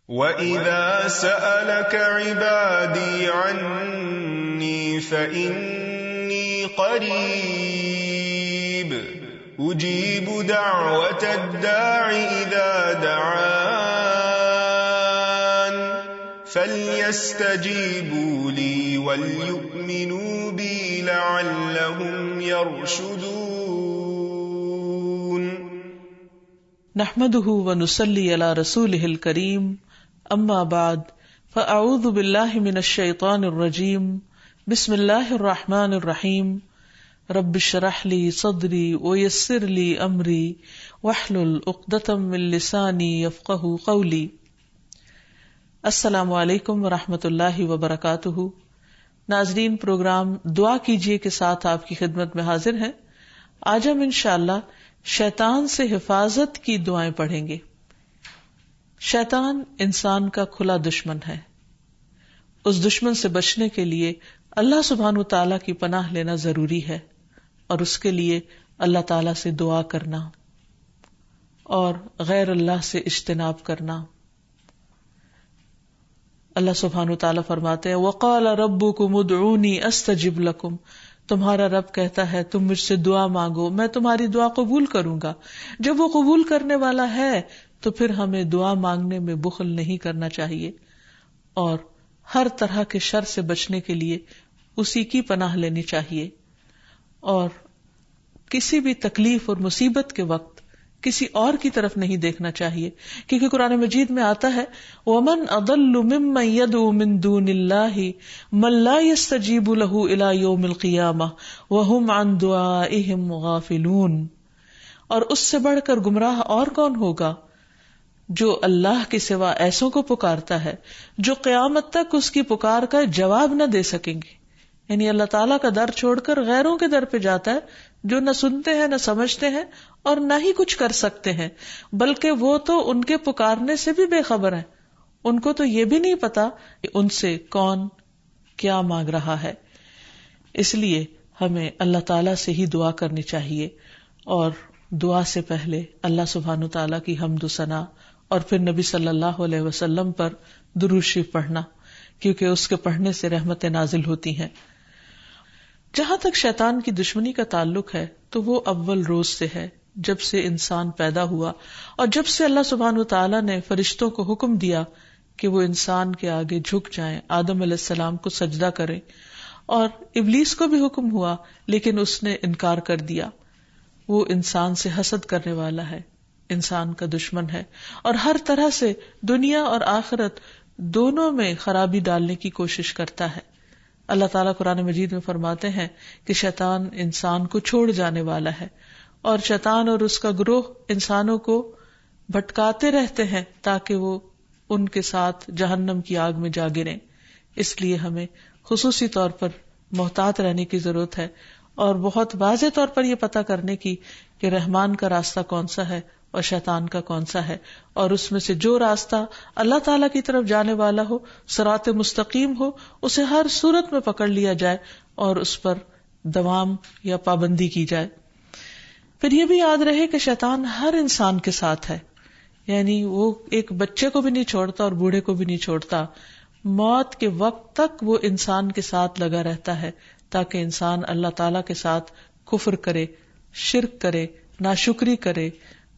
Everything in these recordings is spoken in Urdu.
وَإِذَا سَأَلَكَ عِبَادِي عَنِّي فَإِنِّي قَرِيبٌ أُجِيبُ دَعْوَةَ الدَّاعِ إِذَا دَعَانِ فَلْيَسْتَجِيبُوا لِي وَلْيُؤْمِنُوا بِي لَعَلَّهُمْ يَرْشُدُونَ. نحمده ونصلي على رسوله الكريم، اما بعد فاعوذ باللہ من الشیطان الرجیم، بسم اللہ الرحمن الرحیم، رب اشرح لی صدری ویسر لی امری واحلل عقدۃ من لسانی یفقہوا قولی. السلام علیکم ورحمۃ اللہ وبرکاتہ. ناظرین، پروگرام دعا کیجیے کے ساتھ آپ کی خدمت میں حاضر ہیں. آج ہم انشاءاللہ شیطان سے حفاظت کی دعائیں پڑھیں گے. شیطان انسان کا کھلا دشمن ہے. اس دشمن سے بچنے کے لیے اللہ سبحانہ تعالیٰ کی پناہ لینا ضروری ہے، اور اس کے لیے اللہ تعالیٰ سے دعا کرنا اور غیر اللہ سے اجتناب کرنا. اللہ سبحانہ تعالیٰ فرماتے ہیں وَقَالَ رَبُّكُمُ ادْعُونِي أَسْتَجِبْ لَكُمْ. تمہارا رب کہتا ہے تم مجھ سے دعا مانگو، میں تمہاری دعا قبول کروں گا. جب وہ قبول کرنے والا ہے تو پھر ہمیں دعا مانگنے میں بخل نہیں کرنا چاہیے، اور ہر طرح کے شر سے بچنے کے لیے اسی کی پناہ لینی چاہیے، اور کسی بھی تکلیف اور مصیبت کے وقت کسی اور کی طرف نہیں دیکھنا چاہیے، کیونکہ قرآن مجید میں آتا ہے وَمَنْ أَضَلُّ مِمَّنْ يَدْعُو مِن دُونِ اللَّهِ مَن لَا يَسْتَجِيبُ لَهُ إِلَى يَوْمِ الْقِيَامَةِ وَهُمْ عَنْ دُعَائِهِمْ غَافِلُونَ. اور اس سے بڑھ کر گمراہ اور کون ہوگا جو اللہ کے سوا ایسوں کو پکارتا ہے جو قیامت تک اس کی پکار کا جواب نہ دے سکیں گے. یعنی اللہ تعالیٰ کا در چھوڑ کر غیروں کے در پہ جاتا ہے جو نہ سنتے ہیں نہ سمجھتے ہیں اور نہ ہی کچھ کر سکتے ہیں، بلکہ وہ تو ان کے پکارنے سے بھی بے خبر ہیں. ان کو تو یہ بھی نہیں پتا کہ ان سے کون کیا مانگ رہا ہے. اس لیے ہمیں اللہ تعالیٰ سے ہی دعا کرنی چاہیے، اور دعا سے پہلے اللہ سبحانہ تعالیٰ کی حمد و ثنا اور پھر نبی صلی اللہ علیہ وسلم پر درود شریف پڑھنا، کیونکہ اس کے پڑھنے سے رحمتیں نازل ہوتی ہیں. جہاں تک شیطان کی دشمنی کا تعلق ہے تو وہ اول روز سے ہے، جب سے انسان پیدا ہوا، اور جب سے اللہ سبحانہ تعالیٰ نے فرشتوں کو حکم دیا کہ وہ انسان کے آگے جھک جائیں، آدم علیہ السلام کو سجدہ کریں، اور ابلیس کو بھی حکم ہوا لیکن اس نے انکار کر دیا. وہ انسان سے حسد کرنے والا ہے، انسان کا دشمن ہے، اور ہر طرح سے دنیا اور آخرت دونوں میں خرابی ڈالنے کی کوشش کرتا ہے. اللہ تعالیٰ قرآن مجید میں فرماتے ہیں کہ شیطان انسان کو چھوڑ جانے والا ہے، اور شیطان اور اس کا گروہ انسانوں کو بھٹکاتے رہتے ہیں تاکہ وہ ان کے ساتھ جہنم کی آگ میں جا گریں. اس لیے ہمیں خصوصی طور پر محتاط رہنے کی ضرورت ہے، اور بہت واضح طور پر یہ پتہ کرنے کی کہ رحمان کا راستہ کون سا ہے اور شیطان کا کون سا ہے، اور اس میں سے جو راستہ اللہ تعالیٰ کی طرف جانے والا ہو، صراط مستقیم ہو، اسے ہر صورت میں پکڑ لیا جائے اور اس پر دوام یا پابندی کی جائے. پھر یہ بھی یاد رہے کہ شیطان ہر انسان کے ساتھ ہے، یعنی وہ ایک بچے کو بھی نہیں چھوڑتا اور بوڑھے کو بھی نہیں چھوڑتا. موت کے وقت تک وہ انسان کے ساتھ لگا رہتا ہے تاکہ انسان اللہ تعالیٰ کے ساتھ کفر کرے، شرک کرے، ناشکری کرے،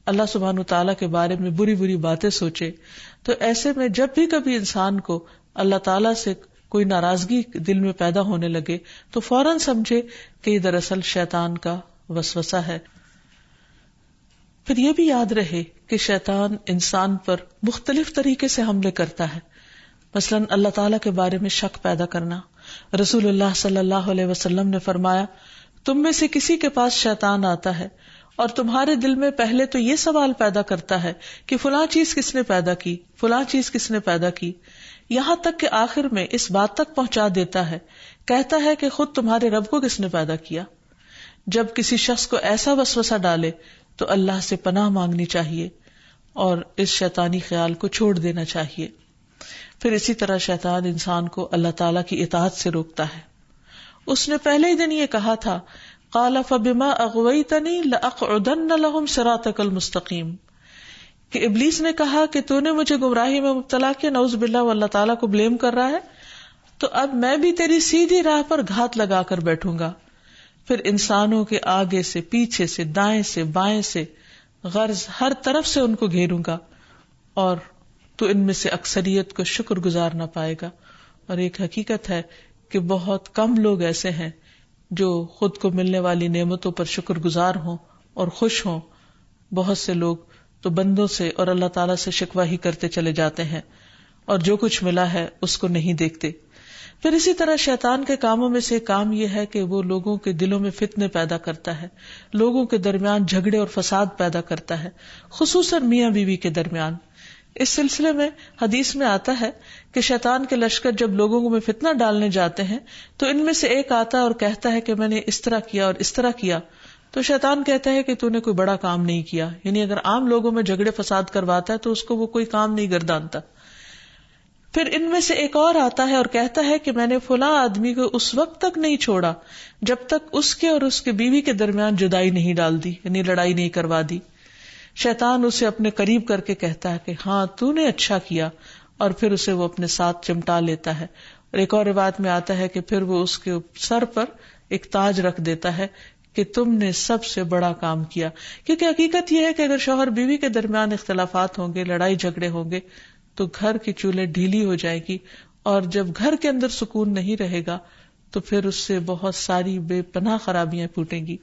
اللہ سبحانہ تعالیٰ کے بارے میں بری بری باتیں سوچے. تو ایسے میں جب بھی کبھی انسان کو اللہ تعالیٰ سے کوئی ناراضگی دل میں پیدا ہونے لگے تو فوراً سمجھے کہ یہ دراصل شیطان کا وسوسہ ہے. پھر یہ بھی یاد رہے کہ شیطان انسان پر مختلف طریقے سے حملے کرتا ہے. مثلاً اللہ تعالیٰ کے بارے میں شک پیدا کرنا. رسول اللہ صلی اللہ علیہ وسلم نے فرمایا تم میں سے کسی کے پاس شیطان آتا ہے اور تمہارے دل میں پہلے تو یہ سوال پیدا کرتا ہے کہ فلاں چیز کس نے پیدا کی، فلاں چیز کس نے پیدا کی، یہاں تک کہ آخر میں اس بات تک پہنچا دیتا ہے، کہتا ہے کہ خود تمہارے رب کو کس نے پیدا کیا. جب کسی شخص کو ایسا وسوسہ ڈالے تو اللہ سے پناہ مانگنی چاہیے اور اس شیطانی خیال کو چھوڑ دینا چاہیے. پھر اسی طرح شیطان انسان کو اللہ تعالیٰ کی اطاعت سے روکتا ہے. اس نے پہلے ہی دن یہ کہا تھا قال فبما اغویتنی لاقعدن لهم صراطک المستقیم، کہ ابلیس نے کہا کہ تو نے مجھے گمراہی میں مبتلا کیا، نعوذ باللہ، وہ اللہ تعالیٰ کو بلیم کر رہا ہے، تو اب میں بھی تیری سیدھی راہ پر گھات لگا کر بیٹھوں گا، پھر انسانوں کے آگے سے، پیچھے سے، دائیں سے، بائیں سے، غرض ہر طرف سے ان کو گھیروں گا، اور تو ان میں سے اکثریت کو شکر گزار نہ پائے گا۔ اور ایک حقیقت ہے کہ بہت کم لوگ ایسے ہیں جو خود کو ملنے والی نعمتوں پر شکر گزار ہوں اور خوش ہوں۔ بہت سے لوگ تو بندوں سے اور اللہ تعالیٰ سے شکوہ ہی کرتے چلے جاتے ہیں، اور جو کچھ ملا ہے اس کو نہیں دیکھتے۔ پھر اسی طرح شیطان کے کاموں میں سے ایک کام یہ ہے کہ وہ لوگوں کے دلوں میں فتنے پیدا کرتا ہے، لوگوں کے درمیان جھگڑے اور فساد پیدا کرتا ہے، خصوصاً میاں بیوی کے درمیان۔ اس سلسلے میں حدیث میں آتا ہے کہ شیطان کے لشکر جب لوگوں میں فتنہ ڈالنے جاتے ہیں تو ان میں سے ایک آتا ہے اور کہتا ہے کہ میں نے اس طرح کیا اور اس طرح کیا، تو شیطان کہتا ہے کہ تو نے کوئی بڑا کام نہیں کیا، یعنی اگر عام لوگوں میں جھگڑے فساد کرواتا ہے تو اس کو وہ کوئی کام نہیں گردانتا۔ پھر ان میں سے ایک اور آتا ہے اور کہتا ہے کہ میں نے فلاں آدمی کو اس وقت تک نہیں چھوڑا جب تک اس کے اور اس کے بیوی کے درمیان جدائی نہیں ڈال دی، یعنی لڑائی نہیں کروا دی۔ شیطان اسے اپنے قریب کر کے کہتا ہے کہ ہاں تو نے اچھا کیا، اور پھر اسے وہ اپنے ساتھ چمٹا لیتا ہے۔ اور ایک اور روایت میں آتا ہے کہ پھر وہ اس کے سر پر ایک تاج رکھ دیتا ہے کہ تم نے سب سے بڑا کام کیا، کیونکہ حقیقت یہ ہے کہ اگر شوہر بیوی کے درمیان اختلافات ہوں گے، لڑائی جھگڑے ہوں گے، تو گھر کی چولہے ڈھیلی ہو جائے گی، اور جب گھر کے اندر سکون نہیں رہے گا تو پھر اس سے بہت ساری بے پناہ خرابیاں پھوٹیں گی۔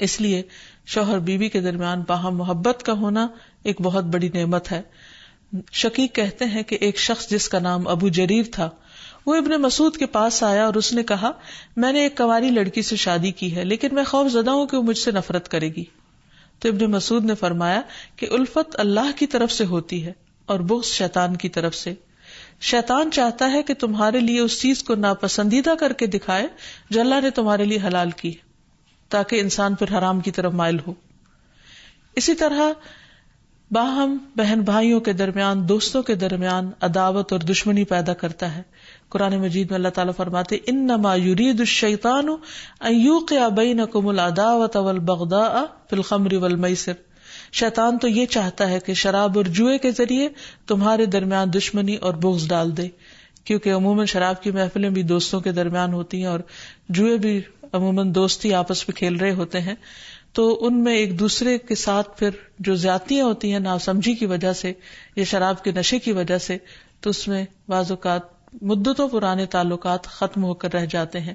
اس لیے شوہر بیوی کے درمیان باہم محبت کا ہونا ایک بہت بڑی نعمت ہے۔ شقیق کہتے ہیں کہ ایک شخص جس کا نام ابو جریر تھا، وہ ابن مسعود کے پاس آیا اور اس نے کہا، میں نے ایک کنواری لڑکی سے شادی کی ہے، لیکن میں خوف زدہ ہوں کہ وہ مجھ سے نفرت کرے گی۔ تو ابن مسعود نے فرمایا کہ الفت اللہ کی طرف سے ہوتی ہے اور بغض شیطان کی طرف سے۔ شیطان چاہتا ہے کہ تمہارے لیے اس چیز کو ناپسندیدہ کر کے دکھائے جو اللہ نے تمہارے لیے حلال کی، تاکہ انسان پھر حرام کی طرف مائل ہو۔ اسی طرح باہم بہن بھائیوں کے درمیان، دوستوں کے درمیان عداوت اور دشمنی پیدا کرتا ہے۔ قرآن مجید میں اللہ تعالیٰ فرماتے انما یرید الشیطان ان یوقع بینکم العداوۃ والبغضاء فی الخمر والمیسر، شیطان تو یہ چاہتا ہے کہ شراب اور جوئے کے ذریعے تمہارے درمیان دشمنی اور بغض ڈال دے، کیونکہ عموماً شراب کی محفلیں بھی دوستوں کے درمیان ہوتی ہیں، اور جوئے بھی عموماً دوستی آپس میں کھیل رہے ہوتے ہیں، تو ان میں ایک دوسرے کے ساتھ پھر جو زیادتیاں ہوتی ہیں ناسمجھی کی وجہ سے یا شراب کے نشے کی وجہ سے، تو اس میں بعض اوقات مدتوں پرانے تعلقات ختم ہو کر رہ جاتے ہیں،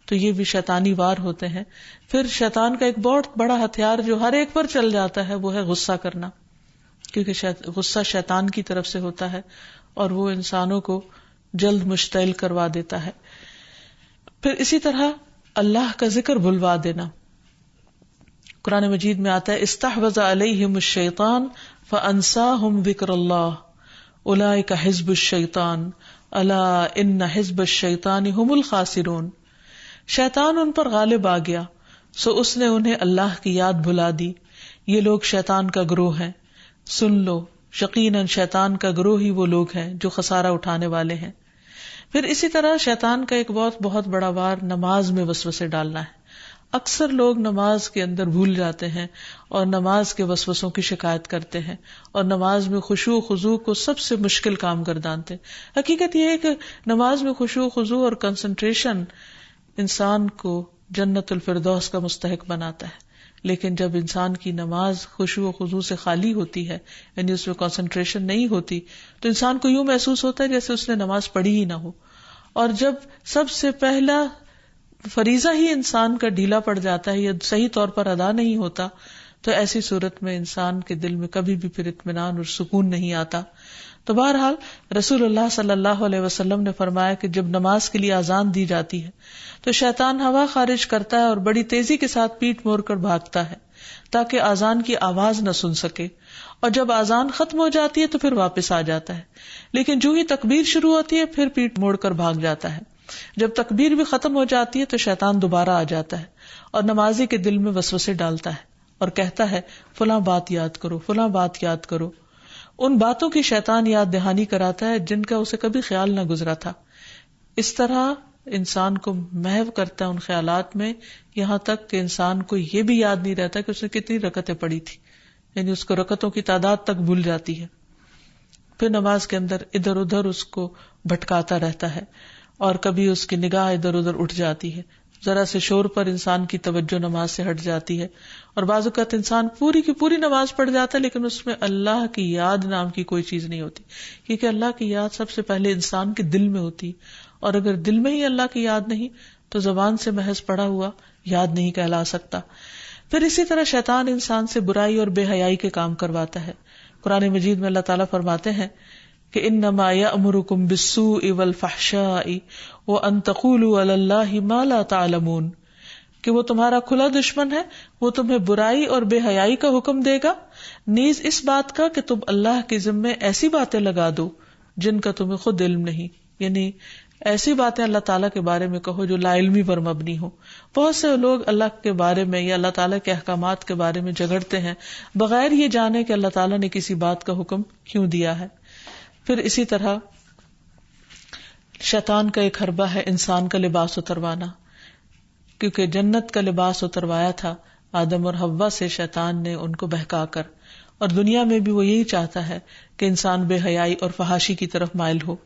تو یہ بھی شیطانی وار ہوتے ہیں۔ پھر شیطان کا ایک بہت بڑا ہتھیار جو ہر ایک پر چل جاتا ہے وہ ہے غصہ کرنا، کیونکہ غصہ شیطان کی طرف سے ہوتا ہے اور وہ انسانوں کو جلد مشتعل کروا دیتا ہے۔ پھر اسی طرح اللہ کا ذکر بھلوا دینا، قرآن مجید میں آتا ہے استحوذ علیہم الشیطان فانساہم ذکر اللہ اولئک حزب الشیطان الا ان حزب الشیطان هم الخاسرون، شیطان ان پر غالب آ گیا سو اس نے انہیں اللہ کی یاد بھلا دی، یہ لوگ شیطان کا گروہ ہیں، سن لو یقیناً شیطان کا گروہ ہی وہ لوگ ہیں جو خسارہ اٹھانے والے ہیں۔ پھر اسی طرح شیطان کا ایک بہت بڑا وار نماز میں وسوسے ڈالنا ہے۔ اکثر لوگ نماز کے اندر بھول جاتے ہیں اور نماز کے وسوسوں کی شکایت کرتے ہیں، اور نماز میں خشوع و خضوع کو سب سے مشکل کام گردانتے ہیں۔ حقیقت یہ ہے کہ نماز میں خشوع و خضوع اور کنسنٹریشن انسان کو جنت الفردوس کا مستحق بناتا ہے، لیکن جب انسان کی نماز خشوع و خضوع سے خالی ہوتی ہے، یعنی اس میں کنسنٹریشن نہیں ہوتی، تو انسان کو یوں محسوس ہوتا ہے جیسے اس نے نماز پڑھی ہی نہ ہو۔ اور جب سب سے پہلا فریضہ ہی انسان کا ڈھیلا پڑ جاتا ہے یا صحیح طور پر ادا نہیں ہوتا، تو ایسی صورت میں انسان کے دل میں کبھی بھی پھر اطمینان اور سکون نہیں آتا۔ تو بہرحال رسول اللہ صلی اللہ علیہ وسلم نے فرمایا کہ جب نماز کے لیے اذان دی جاتی ہے تو شیطان ہوا خارج کرتا ہے اور بڑی تیزی کے ساتھ پیٹ موڑ کر بھاگتا ہے تاکہ اذان کی آواز نہ سن سکے، اور جب اذان ختم ہو جاتی ہے تو پھر واپس آ جاتا ہے، لیکن جو ہی تکبیر شروع ہوتی ہے پھر پیٹ موڑ کر بھاگ جاتا ہے۔ جب تکبیر بھی ختم ہو جاتی ہے تو شیطان دوبارہ آ جاتا ہے اور نمازی کے دل میں وسوسے ڈالتا ہے اور کہتا ہے فلاں بات یاد کرو، فلاں بات یاد کرو۔ ان باتوں کی شیطان یاد دہانی کراتا ہے جن کا اسے کبھی خیال نہ گزرا تھا۔ اس طرح انسان کو محو کرتا ہے ان خیالات میں، یہاں تک کہ انسان کو یہ بھی یاد نہیں رہتا کہ اس نے کتنی رکعتیں پڑھی تھی، یعنی اس کو رکعتوں کی تعداد تک بھول جاتی ہے. پھر نماز کے اندر ادھر ادھر اس کو بھٹکاتا رہتا ہے اور کبھی اس کی نگاہ ادھر ادھر اٹھ جاتی ہے. ذرا سے شور پر انسان کی توجہ نماز سے ہٹ جاتی ہے اور بعض اوقات انسان پوری کی پوری نماز پڑھ جاتا ہے لیکن اس میں اللہ کی یاد نام کی کوئی چیز نہیں ہوتی, کیونکہ اللہ کی یاد سب سے پہلے انسان کے دل میں ہوتی, اور اگر دل میں ہی اللہ کی یاد نہیں تو زبان سے محض پڑھا ہوا یاد نہیں کہلا سکتا. پھر اسی طرح شیطان انسان سے برائی اور بے حیائی کے کام کرواتا ہے. قرآن مجید میں اللہ تعالیٰ فرماتے ہیں کہ انما یأمرکم بالسوء والفحشاء وان تقولوا علی اللہ ما لا تعلمون, کہ وہ تمہارا کھلا دشمن ہے, وہ تمہیں برائی اور بے حیائی کا حکم دے گا, نیز اس بات کا کہ تم اللہ کے ذمے ایسی باتیں لگا دو جن کا تمہیں خود علم نہیں. یعنی ایسی باتیں اللہ تعالیٰ کے بارے میں کہو جو لا علمی پر مبنی ہو. بہت سے لوگ اللہ کے بارے میں یا اللہ تعالیٰ کے احکامات کے بارے میں جھگڑتے ہیں بغیر یہ جانے کہ اللہ تعالیٰ نے کسی بات کا حکم کیوں دیا ہے. پھر اسی طرح شیطان کا ایک حربہ ہے انسان کا لباس اتروانا, کیونکہ جنت کا لباس اتروایا تھا آدم اور حوا سے شیطان نے ان کو بہکا کر, اور دنیا میں بھی وہ یہی چاہتا ہے کہ انسان بے حیائی اور فحاشی کی طرف مائل ہو.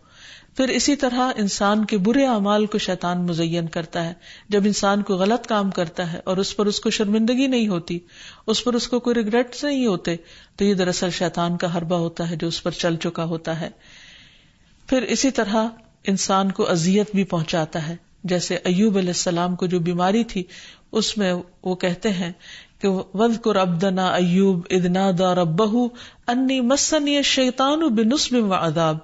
پھر اسی طرح انسان کے برے اعمال کو شیطان مزین کرتا ہے. جب انسان کو غلط کام کرتا ہے اور اس پر اس کو شرمندگی نہیں ہوتی, اس پر اس کو کوئی ریگریٹس نہیں ہوتے, تو یہ دراصل شیطان کا حربہ ہوتا ہے جو اس پر چل چکا ہوتا ہے. پھر اسی طرح انسان کو اذیت بھی پہنچاتا ہے. جیسے ایوب علیہ السلام کو جو بیماری تھی اس میں وہ کہتے ہیں کہ وَاذْكُرْ عَبْدَنَا أَيُّوبَ إِذْ نَادَى رَبَّهُ أَنِّي مَسَّنِيَ الشَّيْطَانُ بِنُصْبٍ وَعَذَابٍ,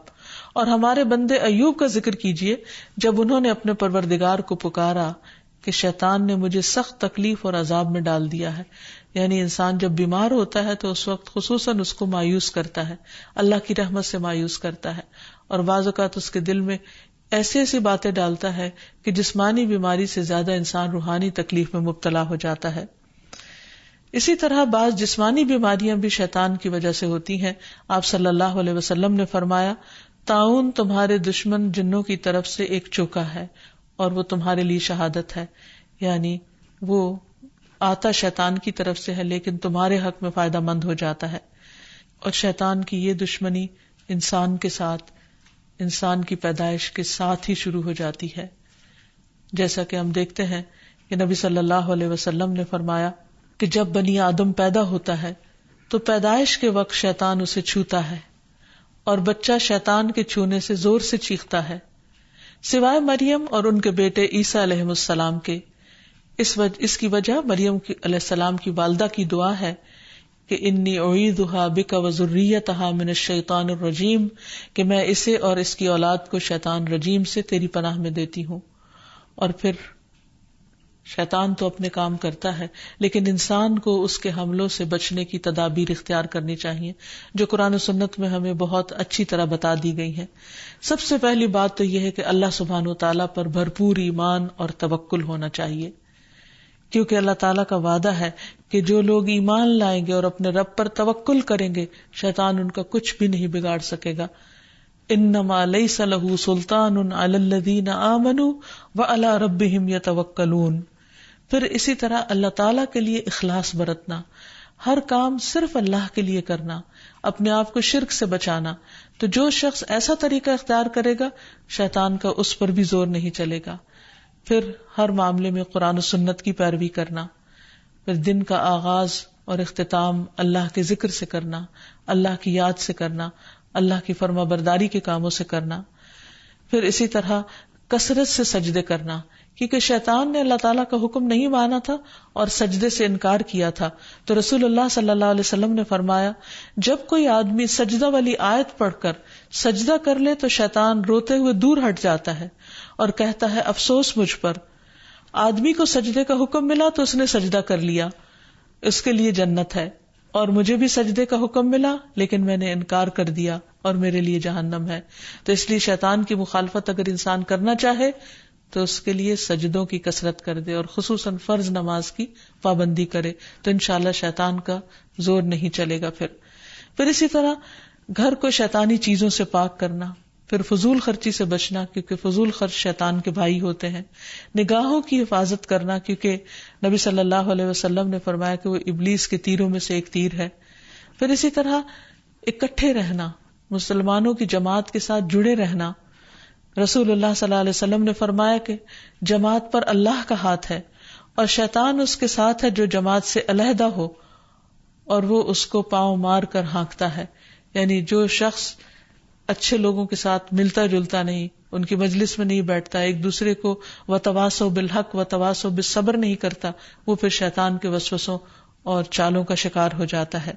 اور ہمارے بندے ایوب کا ذکر کیجئے جب انہوں نے اپنے پروردگار کو پکارا کہ شیطان نے مجھے سخت تکلیف اور عذاب میں ڈال دیا ہے. یعنی انسان جب بیمار ہوتا ہے تو اس وقت خصوصاً اس کو مایوس کرتا ہے, اللہ کی رحمت سے مایوس کرتا ہے, اور بعض اوقات اس کے دل میں ایسی ایسی باتیں ڈالتا ہے کہ جسمانی بیماری سے زیادہ انسان روحانی تکلیف میں مبتلا ہو جاتا ہے. اسی طرح بعض جسمانی بیماریاں بھی شیطان کی وجہ سے ہوتی ہیں. آپ صلی اللہ علیہ وسلم نے فرمایا, طاعون تمہارے دشمن جنوں کی طرف سے ایک چوکا ہے اور وہ تمہارے لیے شہادت ہے. یعنی وہ آتا شیطان کی طرف سے ہے لیکن تمہارے حق میں فائدہ مند ہو جاتا ہے. اور شیطان کی یہ دشمنی انسان کے ساتھ, انسان کی پیدائش کے ساتھ ہی شروع ہو جاتی ہے. جیسا کہ ہم دیکھتے ہیں کہ نبی صلی اللہ علیہ وسلم نے فرمایا کہ جب بنی آدم پیدا ہوتا ہے تو پیدائش کے وقت شیطان اسے چھوتا ہے اور بچہ شیطان کے چھونے سے زور سے چیختا ہے, سوائے مریم اور ان کے بیٹے عیسیٰ علیہ السلام کے. اس کی وجہ مریم علیہ السلام کی والدہ کی دعا ہے کہ انی اعیذھا بک وذریتھا من الشیطان الرجیم, کہ میں اسے اور اس کی اولاد کو شیطان رجیم سے تیری پناہ میں دیتی ہوں. اور پھر شیطان تو اپنے کام کرتا ہے لیکن انسان کو اس کے حملوں سے بچنے کی تدابیر اختیار کرنی چاہیے جو قرآن و سنت میں ہمیں بہت اچھی طرح بتا دی گئی ہیں. سب سے پہلی بات تو یہ ہے کہ اللہ سبحانہ و تعالیٰ پر بھرپور ایمان اور توکل ہونا چاہیے, کیونکہ اللہ تعالیٰ کا وعدہ ہے کہ جو لوگ ایمان لائیں گے اور اپنے رب پر توکل کریں گے شیطان ان کا کچھ بھی نہیں بگاڑ سکے گا. انما لیس لہ سلطان علی الذین آمنوا وعلی ربہم یتوکلون. پھر اسی طرح اللہ تعالیٰ کے لیے اخلاص برتنا, ہر کام صرف اللہ کے لیے کرنا, اپنے آپ کو شرک سے بچانا. تو جو شخص ایسا طریقہ اختیار کرے گا شیطان کا اس پر بھی زور نہیں چلے گا. پھر ہر معاملے میں قرآن و سنت کی پیروی کرنا. پھر دن کا آغاز اور اختتام اللہ کے ذکر سے کرنا, اللہ کی یاد سے کرنا, اللہ کی فرما برداری کے کاموں سے کرنا. پھر اسی طرح کثرت سے سجدے کرنا, کیونکہ شیطان نے اللہ تعالیٰ کا حکم نہیں مانا تھا اور سجدے سے انکار کیا تھا. تو رسول اللہ صلی اللہ علیہ وسلم نے فرمایا, جب کوئی آدمی سجدہ والی آیت پڑھ کر سجدہ کر لے تو شیطان روتے ہوئے دور ہٹ جاتا ہے اور کہتا ہے افسوس مجھ پر. آدمی کو سجدے کا حکم ملا تو اس نے سجدہ کر لیا, اس کے لیے جنت ہے, اور مجھے بھی سجدے کا حکم ملا لیکن میں نے انکار کر دیا اور میرے لیے جہنم ہے. تو اس لیے شیطان کی مخالفت اگر انسان کرنا چاہے تو اس کے لیے سجدوں کی کثرت کر دے اور خصوصاً فرض نماز کی پابندی کرے, تو انشاءاللہ شیطان کا زور نہیں چلے گا. پھر اسی طرح گھر کو شیطانی چیزوں سے پاک کرنا. پھر فضول خرچی سے بچنا, کیونکہ فضول خرچ شیطان کے بھائی ہوتے ہیں. نگاہوں کی حفاظت کرنا, کیونکہ نبی صلی اللہ علیہ وسلم نے فرمایا کہ وہ ابلیس کے تیروں میں سے ایک تیر ہے. پھر اسی طرح اکٹھے رہنا، مسلمانوں کی جماعت کے ساتھ جڑے رہنا. رسول اللہ صلی اللہ علیہ وسلم نے فرمایا کہ جماعت پر اللہ کا ہاتھ ہے اور شیطان اس کے ساتھ ہے جو جماعت سے علیحدہ ہو اور وہ اس کو پاؤں مار کر ہانکتا ہے. یعنی جو شخص اچھے لوگوں کے ساتھ ملتا جلتا نہیں، ان کی مجلس میں نہیں بیٹھتا، ایک دوسرے کو وتواصوا بالحق وتواصوا بالصبر نہیں کرتا، وہ پھر شیطان کے وسوسوں اور چالوں کا شکار ہو جاتا ہے.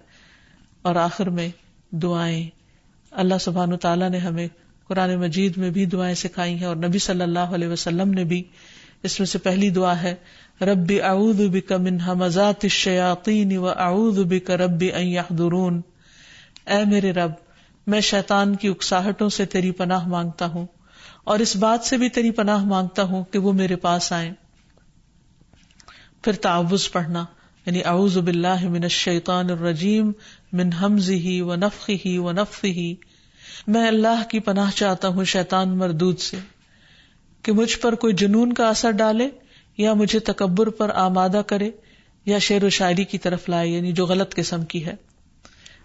اور آخر میں دعائیں، اللہ سبحانہ تعالیٰ نے ہمیں قرآن مجید میں بھی دعائیں سکھائی ہیں اور نبی صلی اللہ علیہ وسلم نے بھی. اس میں سے پہلی دعا ہے رب اعوذ بک من ہمزات الشیاطین واعوذ بک رب ان یحضرون. اے میرے رب، میں شیطان کی اکساہٹوں سے تیری پناہ مانگتا ہوں اور اس بات سے بھی تیری پناہ مانگتا ہوں کہ وہ میرے پاس آئیں. پھر تعوذ پڑھنا، یعنی اعوذ باللہ من الشیطان الرجیم من ہمزہ ونفخہ ونفثہ. میں اللہ کی پناہ چاہتا ہوں شیطان مردود سے کہ مجھ پر کوئی جنون کا اثر ڈالے یا مجھے تکبر پر آمادہ کرے یا شعر و شاعری کی طرف لائے، یعنی جو غلط قسم کی ہے.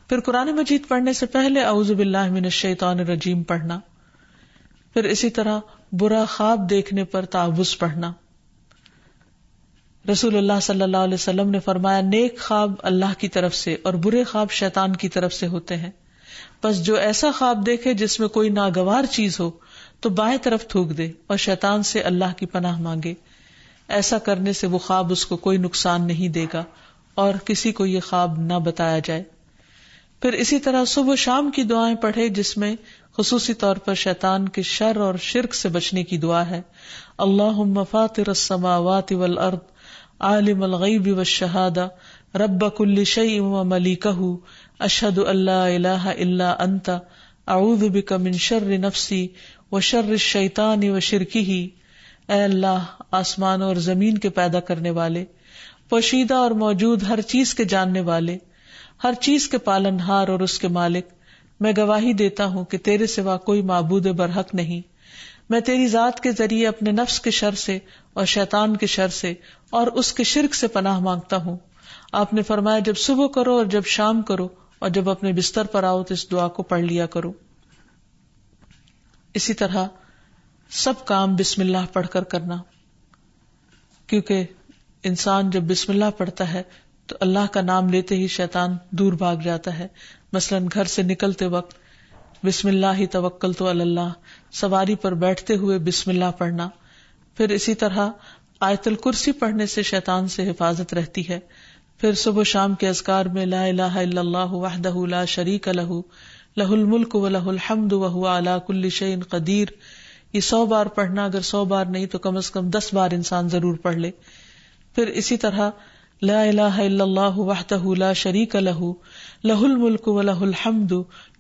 پھر قرآن مجید پڑھنے سے پہلے اعوذ باللہ من الشیطان الرجیم پڑھنا. پھر اسی طرح برا خواب دیکھنے پر تعوذ پڑھنا. رسول اللہ صلی اللہ علیہ وسلم نے فرمایا نیک خواب اللہ کی طرف سے اور برے خواب شیطان کی طرف سے ہوتے ہیں. پس جو ایسا خواب دیکھے جس میں کوئی ناگوار چیز ہو تو بائیں طرف تھوک دے اور شیطان سے اللہ کی پناہ مانگے. ایسا کرنے سے وہ خواب اس کو کوئی نقصان نہیں دے گا اور کسی کو یہ خواب نہ بتایا جائے. پھر اسی طرح صبح و شام کی دعائیں پڑھے جس میں خصوصی طور پر شیطان کے شر اور شرک سے بچنے کی دعا ہے. اللہم فاطر السماوات والارض عالم الغیب والشہادہ رب کل شیء وملیکہ اشہد ان لا الہ الا انت اعوذ بک من شر نفسی وشر الشیطان وشرکہ. اے اللہ، آسمانوں اور زمین کے پیدا کرنے والے، پوشیدہ اور موجود ہر چیز کے جاننے والے، ہر چیز کے پالنہار اور اس کے مالک، میں گواہی دیتا ہوں کہ تیرے سوا کوئی معبود برحق نہیں. میں تیری ذات کے ذریعے اپنے نفس کے شر سے اور شیطان کے شر سے اور اس کے شرک سے پناہ مانگتا ہوں. آپ نے فرمایا جب صبح کرو اور جب شام کرو اور جب اپنے بستر پر آؤ تو اس دعا کو پڑھ لیا کرو. اسی طرح سب کام بسم اللہ پڑھ کر کرنا، کیونکہ انسان جب بسم اللہ پڑھتا ہے تو اللہ کا نام لیتے ہی شیطان دور بھاگ جاتا ہے. مثلا گھر سے نکلتے وقت بسم اللہ توکلت علی اللہ، سواری پر بیٹھتے ہوئے بسم اللہ پڑھنا. پھر اسی طرح آیت الکرسی پڑھنے سے شیطان سے حفاظت رہتی ہے. پھر صبح و شام کے اذکار میں لا الہ الا اللہ وحدہ لا شریک لہ لہ الملک ولہ الحمد وہو علی کل شیء قدیر. یہ 100 بار پڑھنا، اگر 100 بار نہیں تو کم از کم 10 بار انسان ضرور پڑھ لے. پھر اسی طرح لا الہ الا اللہ وحدہ لا شریک لہ لہ الملک ولہ الحمد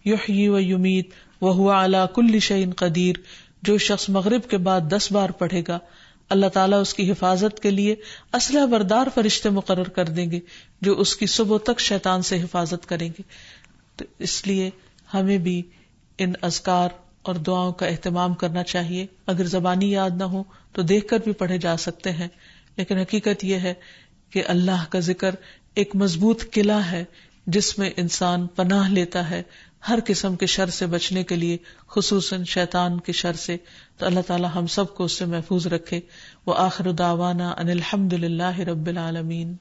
یحیی ویمیت وہو علی کل شیء قدیر. جو شخص مغرب کے بعد 10 بار پڑھے گا اللہ تعالیٰ اس کی حفاظت کے لیے اسلحہ بردار فرشتے مقرر کر دیں گے جو اس کی صبح تک شیطان سے حفاظت کریں گے. تو اس لیے ہمیں بھی ان اذکار اور دعاؤں کا اہتمام کرنا چاہیے. اگر زبانی یاد نہ ہو تو دیکھ کر بھی پڑھے جا سکتے ہیں، لیکن حقیقت یہ ہے کہ اللہ کا ذکر ایک مضبوط قلعہ ہے جس میں انسان پناہ لیتا ہے ہر قسم کے شر سے بچنے کے لیے، خصوصاً شیطان کے شر سے. تو اللہ تعالی ہم سب کو اس سے محفوظ رکھے. وآخر دعوانا ان الحمد للہ رب العالمین.